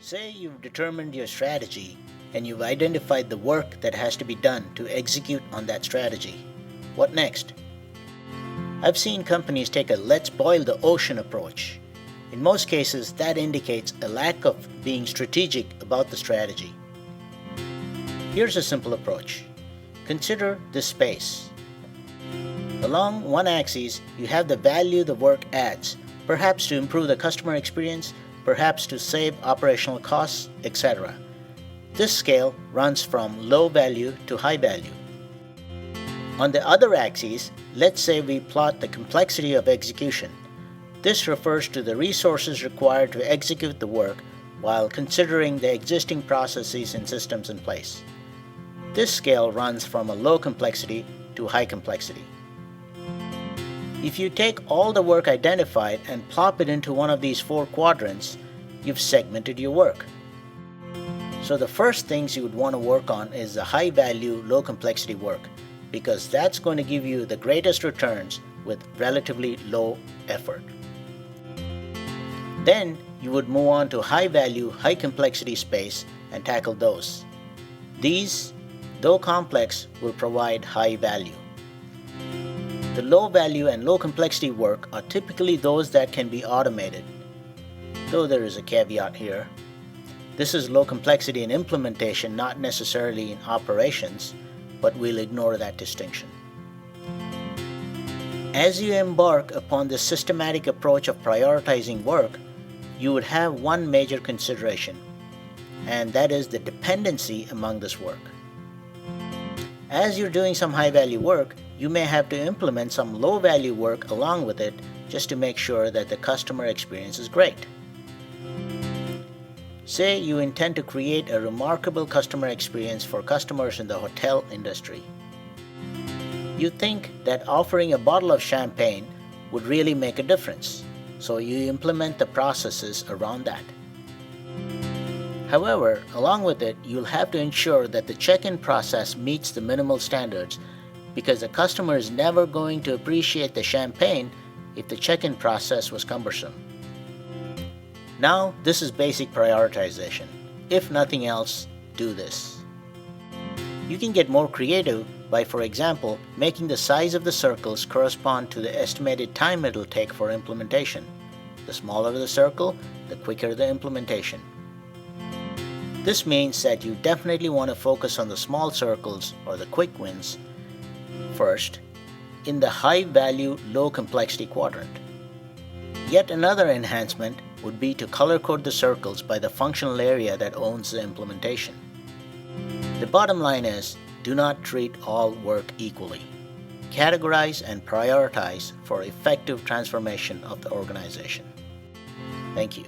Say you've determined your strategy and you've identified the work that has to be done to execute on that strategy. What next? I've seen companies take a let's boil the ocean approach. In most cases, that indicates a lack of being strategic about the strategy. Here's a simple approach. Consider this space. Along one axis, you have the value the work adds, perhaps to improve the customer experience, perhaps to save operational costs, etc. This scale runs from low value to high value. On the other axis, let's say we plot the complexity of execution. This refers to the resources required to execute the work while considering the existing processes and systems in place. This scale runs from a low complexity to high complexity. If you take all the work identified and plop it into one of these four quadrants, you've segmented your work. So the first things you would want to work on is the high value, low complexity work, because that's going to give you the greatest returns with relatively low effort. Then you would move on to high value, high complexity space and tackle those. These, though complex, will provide high value. The low value and low complexity work are typically those that can be automated, though there is a caveat here. This is low complexity in implementation, not necessarily in operations, but we'll ignore that distinction. As you embark upon this systematic approach of prioritizing work, you would have one major consideration, and that is the dependency among this work. As you're doing some high-value work, you may have to implement some low-value work along with it just to make sure that the customer experience is great. Say you intend to create a remarkable customer experience for customers in the hotel industry. You think that offering a bottle of champagne would really make a difference, so you implement the processes around that. However, along with it, you'll have to ensure that the check-in process meets the minimal standards, because the customer is never going to appreciate the champagne if the check-in process was cumbersome. Now, this is basic prioritization. If nothing else, do this. You can get more creative by, for example, making the size of the circles correspond to the estimated time it'll take for implementation. The smaller the circle, the quicker the implementation. This means that you definitely want to focus on the small circles or the quick wins first in the high value, low complexity quadrant. Yet another enhancement would be to color code the circles by the functional area that owns the implementation. The bottom line is, do not treat all work equally. Categorize and prioritize for effective transformation of the organization. Thank you.